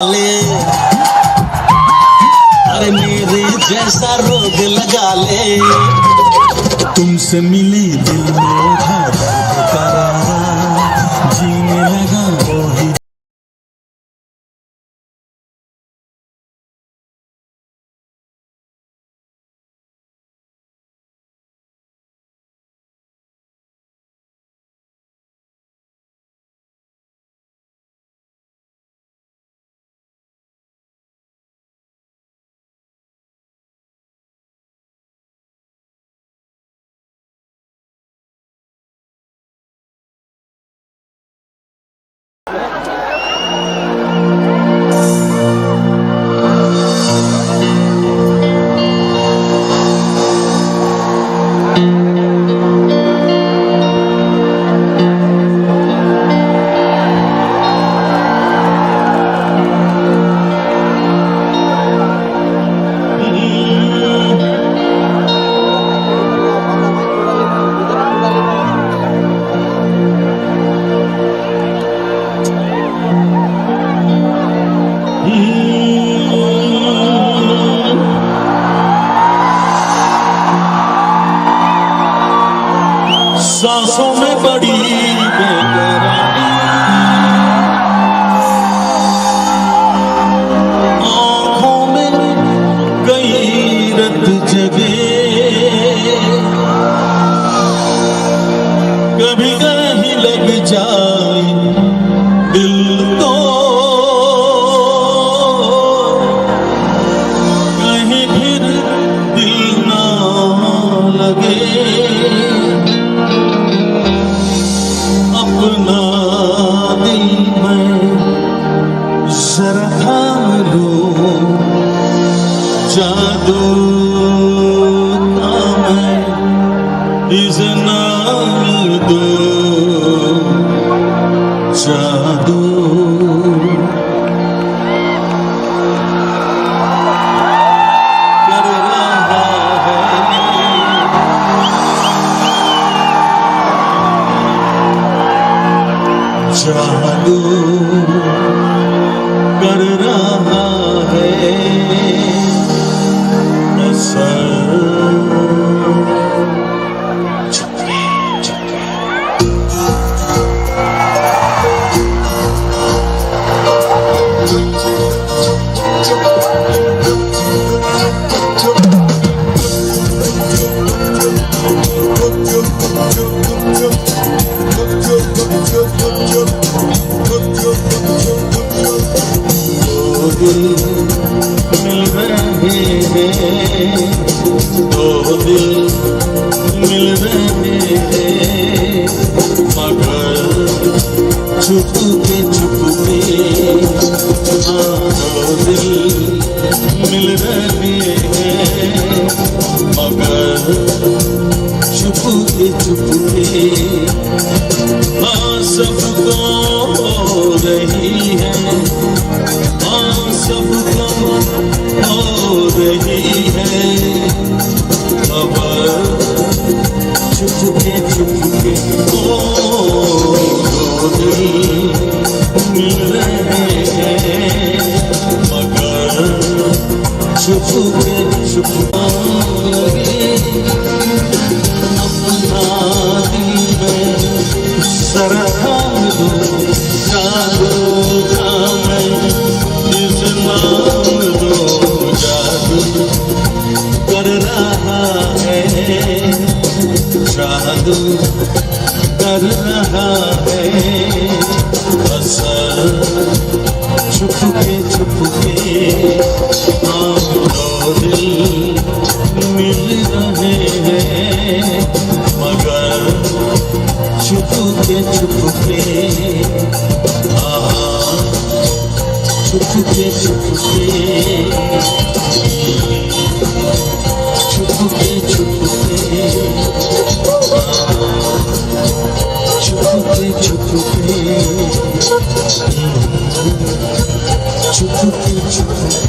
अरे मेरे जैसा रोग लगा ले, तुमसे मिले दिल में था दर्द करारा, जीने लगा वही। सांसों में बड़ी बेकरारी, आंखों में कई रत जगे, कभी कहीं लग जाए दिल तो कहीं फिर दिल ना लगे। अपना दिल में जरा थाम लो, जादू का मैं इज़्नाम दो, जादू कर रहा है, जादू कर रहा है असर। मिल रहे हैं, दो दिल मिल रहे हैं, मगर छुपके छुपके, दो दिल मिल रहे हैं, मगर छुपके छुपके। हाँ सबको हो रही है, हाँ सबको हो रही है, खबर छुपके छुपके। दो दिल मिल रहे हैं, मगर छुपके छुपके लगे। अपना दिल में जरा थाम दो, जादू का मैं इज़्नाम दो, जादू कर रहा है, जादू कर रहा है असर। छुपके छुपके दो दिल मिल रहे हैं, मगर छुपके छुपके, छुपके छुपके, छुपके छुपके, छुपके छुपके, छुपके छुपके।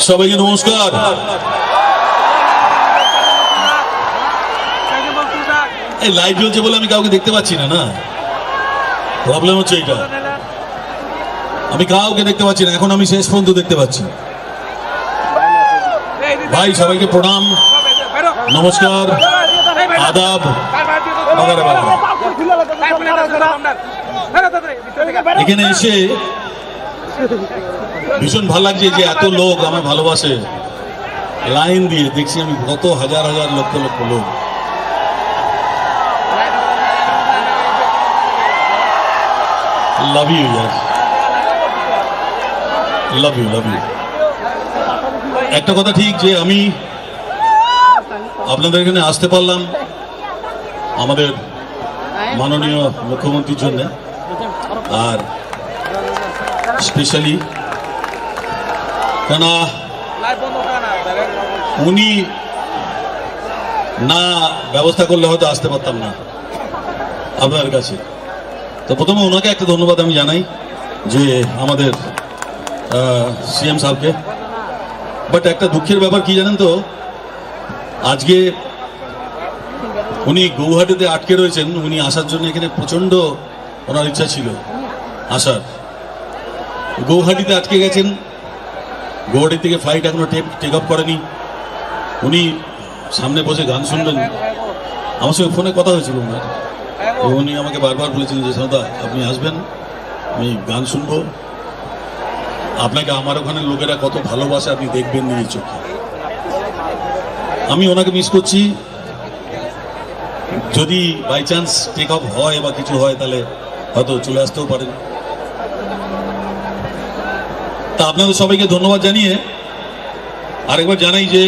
সবাইকে নমস্কার। এই লাইট জ্বলছে বলে আমি কাউকে দেখতে পাচ্ছি না, না প্রবলেম হচ্ছে এটা, আমি কাউকে দেখতে পাচ্ছি না। এখন আমি শেষ পর্যন্ত দেখতে পাচ্ছি। ভাই সবাইকে প্রণাম, নমস্কার, আদাব। এখানে এসে ভীষণ ভালো লাগছে যে এত লোক আমার ভালোবাসে। লাইন দিয়ে দেখছি আমি কত হাজার হাজার লক্ষ লক্ষ লোক। লাভ ইউ ইয়ার, লাভ ইউ, লাভ ইউ। একটা কথা ঠিক যে আমি আপনাদের এখানে আসতে পারলাম আমাদের মাননীয় মুখ্যমন্ত্রীর জন্য, আর স্পেশালি কেন উনি না ব্যবস্থা করলে হয়তো আসতে পারতাম না আপনার কাছে। তো প্রথমে ওনাকে একটা ধন্যবাদ আমি জানাই যে আমাদের সিএম সাহেবকে। বাট একটা দুঃখের ব্যাপার কি জানেন তো, আজকে উনি গৌহাটিতে আটকে রয়েছেন। উনি আসার জন্য এখানে প্রচন্ড ওনার ইচ্ছা ছিল আসার, গৌহাটিতে আটকে গেছেন। গৌহাটি থেকে ফ্লাইট এখনো টেক অফ করেনি। উনি সামনে বসে গান শুনবেন। আমার সঙ্গে ফোনে কথা হয়েছিল ওনার, উনি আমাকে বারবার বলেছিলেন যে সাদা আপনি আসবেন, আমি গান শুনবো, আপনাকে আমার ওখানে লোকেরা কত ভালোবাসে আপনি দেখবেন নিজের চোখে। আমি ওনাকে মিস করছি। যদি বাই চান্স টেক অফ হয় বা কিছু হয় তাহলে হয়তো চলে আসতেও পারেন। তা আপনাদের সবাইকে ধন্যবাদ জানিয়ে আরেকবার জানাই যে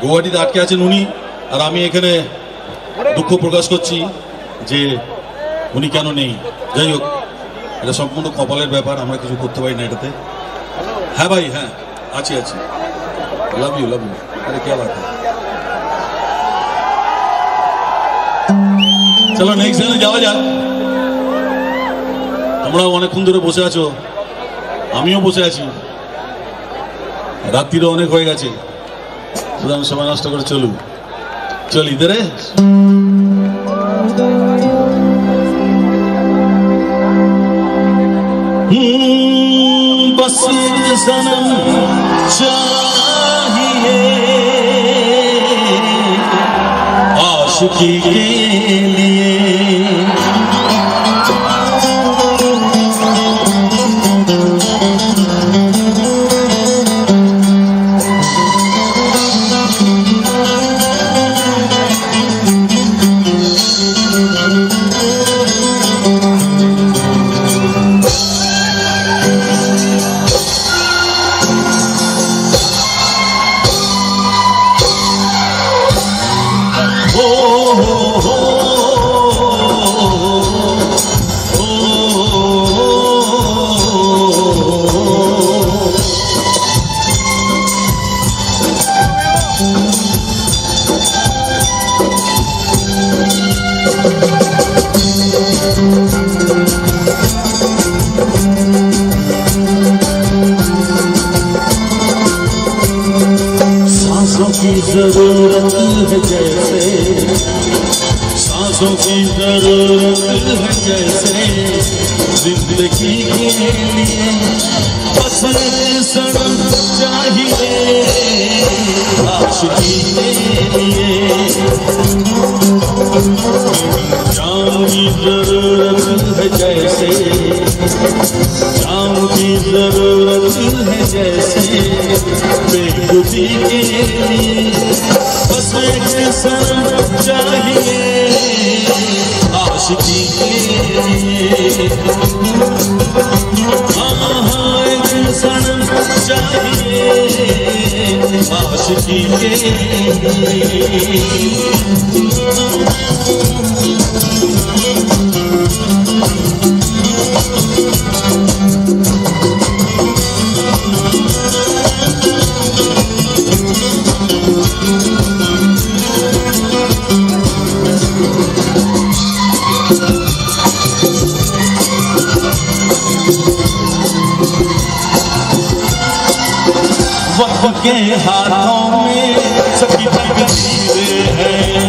গৌহাটিতে আটকে আছেন উনি, আর আমি এখানে দুঃখ প্রকাশ করছি যে উনি কেন নেই। যাই হোক, এটা সম্পূর্ণ কপালের ব্যাপার, আমরা কিছু করতে পারি না এটাতে। হ্যাঁ ভাই, হ্যাঁ আছি আছি, লাভ ইউ, লাভ ইউ। আরে কে বাত, চলো নেক্সট গানে যাওয়া যাক। তোমরাও অনেকক্ষণ ধরে বসে আছো, আমিও বসে আছি, রাত্রিরও অনেক হয়ে গেছে, সুতরাং সময় নষ্ট করে চল ইধারে। बस सनम चाहिए आशिकी के लिए, जरूरत है जैसे, सांसों की जरूरत है जैसे, जिंदगी के लिए बस सनम चाहिए आशिकी के लिए। जान की जरूरत है जैसे, जान की जरूरत है जैसे, बेखुदी के लिए बस एक सनम चाहिए आशिकी के लिए। हाँ एक सनम चाहिए आशिकी के लिए। के हाथों में सभी तकदीरें हैं,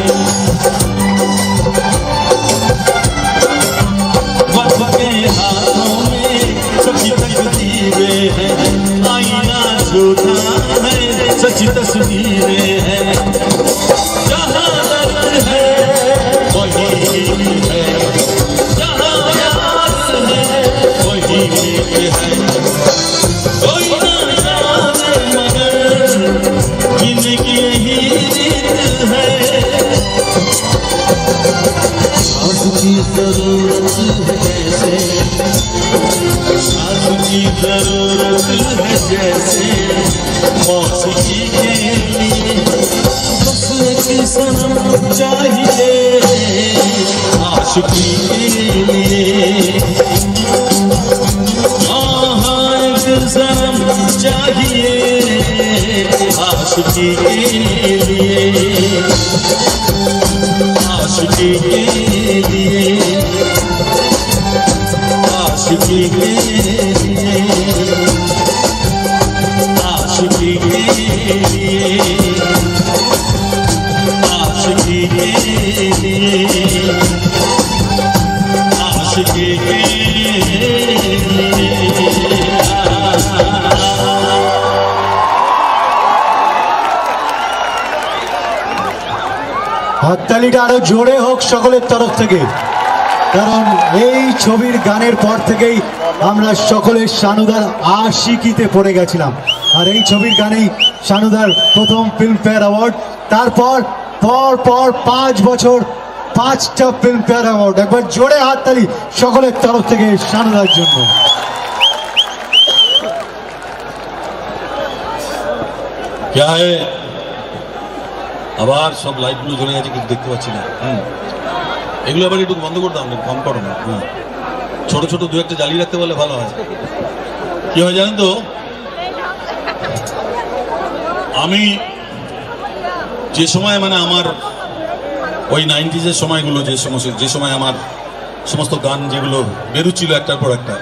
वक्त के हाथों में सभी तकदीरें हैं, आईना झूठा है सच्ची तस्वीरें हैं, जहाँ दर्द है वही है, जहाँ प्यार है वही है, कोई ना जाने मगर जिंदगी यही रीत है। साथ की जरूरत है जैसे, साथ की जरूरत है जैसे मौसीकी के लिए, बस एक सनम चाहिए आशिकी के लिए, एक सनम चाहिए आशिकी के लिए, आशिकी के लिए, आशिकी के लिए, आशिकी के लिए, आशिकी के लिए, आशिकी के लिए। হাততালিটা আরো জোরে হোক সকলের তরফ থেকে, কারণ এই ছবির গানের পর থেকেই আমরা সকলে শানুদার আশিকিতে পড়ে গেছিলাম। আর এই ছবির গানেই শানুদার প্রথম ফিল্মফেয়ার অ্যাওয়ার্ড, তারপর পর পর 5 বছর 5টা ফিল্মফেয়ার অ্যাওয়ার্ড। একবার জোরে হাততালি সকলের তরফ থেকে শানুদার জন্য। क्या है আবার সব লাইটগুলো জ্বলে গেছে কিন্তু দেখতে পাচ্ছি না। এগুলো আবার একটু বন্ধ করে দাও, কম করো না। ছোট ছোট দু একটা জ্বালিয়ে রাখতে পারলে ভালো হয়। কি হয় জানেন তো, আমি যে সময় মানে আমার ওই 90s সময়গুলো, যে সময় আমার সমস্ত গান যেগুলো বেরুচ্ছিল একটার পর একটা,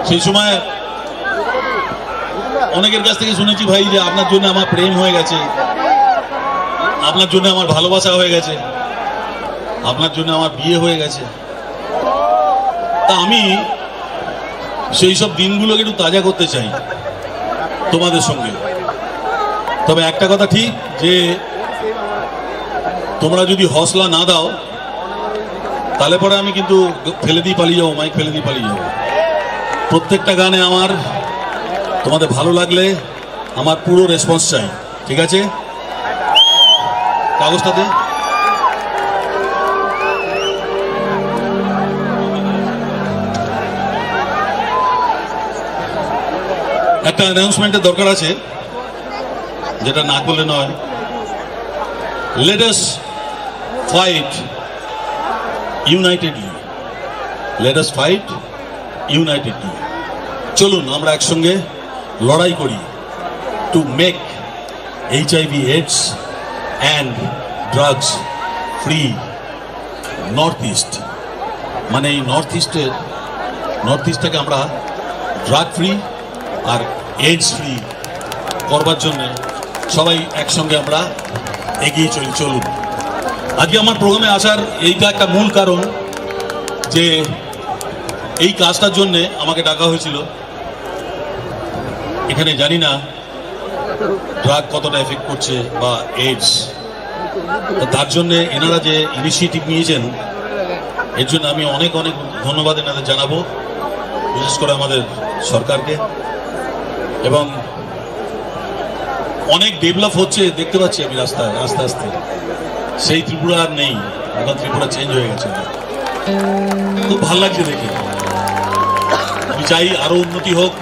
সেই সময় অনেকের কাছ থেকে শুনেছি ভাই যে আপনার জন্য আমার প্রেম হয়ে গেছে, আপনার জন্য আমার ভালোবাসা হয়ে গেছে, আপনার জন্য আমার বিয়ে হয়ে গেছে। তা আমি সেই সব দিনগুলোকে একটু তাজা করতে চাই তোমাদের সঙ্গে। তবে একটা কথা ঠিক, যে তোমরা যদি হৌসলা না দাও তাহলে পরে আমি কিন্তু ফেলে দিয়ে পালিয়ে যাবো, মাইক ফেলে দিয়ে পালিয়ে যাবো। প্রত্যেকটা গানে আমার তোমাদের ভালো লাগলে আমার পুরো রেসপন্স চাই, ঠিক আছে? কাগজটাতে একটা অ্যানাউন্সমেন্টের দরকার আছে, যেটা না করলে নয়। Let us fight unitedly, let us fight unitedly. চলুন আমরা একসঙ্গে লড়াই করি to make HIV AIDS and drugs free north east. মানে এই নর্থ ইস্টটাকে আমরা ড্রাগ ফ্রি আর এইডস ফ্রি করবার জন্য সবাই একসঙ্গে আমরা এগিয়ে চলুন। আজকে আমার প্রোগ্রামে আসার এইটা একটা মূল কারণ, যে এই কাজটার জন্য আমাকে ডাকা হয়েছিল। এখানে জানি না ড্রাগ কতটা এফেক্ট করছে বা এইডস, তার জন্য এনারা যে ইনিশিয়েটিভ নিয়েছেন এর জন্য আমি অনেক অনেক ধন্যবাদ এনাদের জানাবো, বিশেষ করে আমাদের সরকারকে। এবং অনেক ডেভেলপ হচ্ছে দেখতে পাচ্ছি আমি রাস্তায়, আস্তে আস্তে। সেই ত্রিপুরা আর নেই, এখন ত্রিপুরা চেঞ্জ হয়ে গেছে। খুব ভালো লাগছে দেখে। আমি চাই আরো উন্নতি হোক,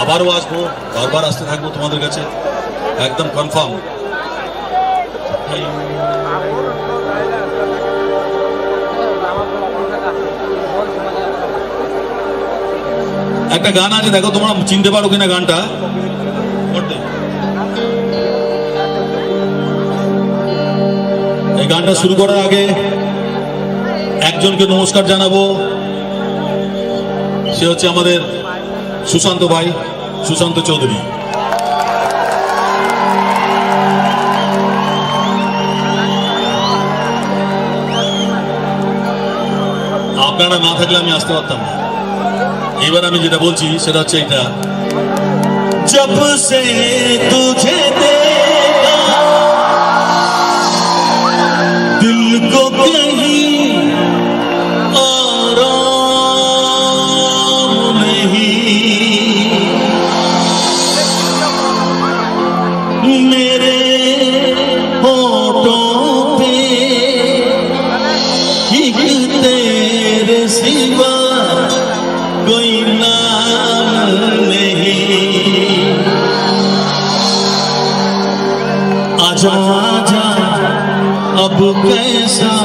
আবারও আসবো, বারবার আসতে থাকবো তোমাদের কাছে, একদম কনফার্ম। একটা গান আছে, দেখো তোমরা চিনতে পারো কিনা গানটা। এই গানটা শুরু করার আগে একজনকে নমস্কার জানাবো, সে হচ্ছে আমাদের সুশান্ত ভাই, সুশান্ত চৌধুরী। আপনারা না থাকলে আমি আসতে পারতাম না। এবার আমি যেটা বলছি সেটা হচ্ছে এটা, जब से तुझे देखा दिल को कहीं आराम नहीं, मेरे होठों पे एक तेरे सिवा कोई नाम नहीं। आजा आजा अब कैसा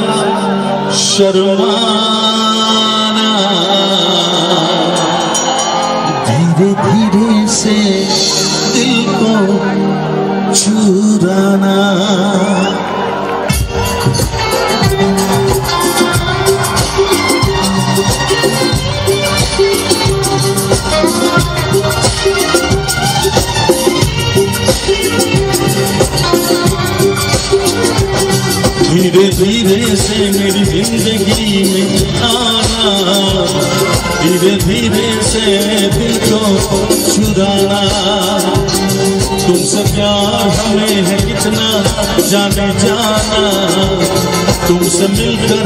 शर्माना, धीरे धीरे से दिल को चुराना। धीरे धीरे से मेरी जिंदगी में आना, धीरे धीरे से दिल को चुराना। तुमसे प्यार हमें है कितना जाने जाना, तुमसे मिलकर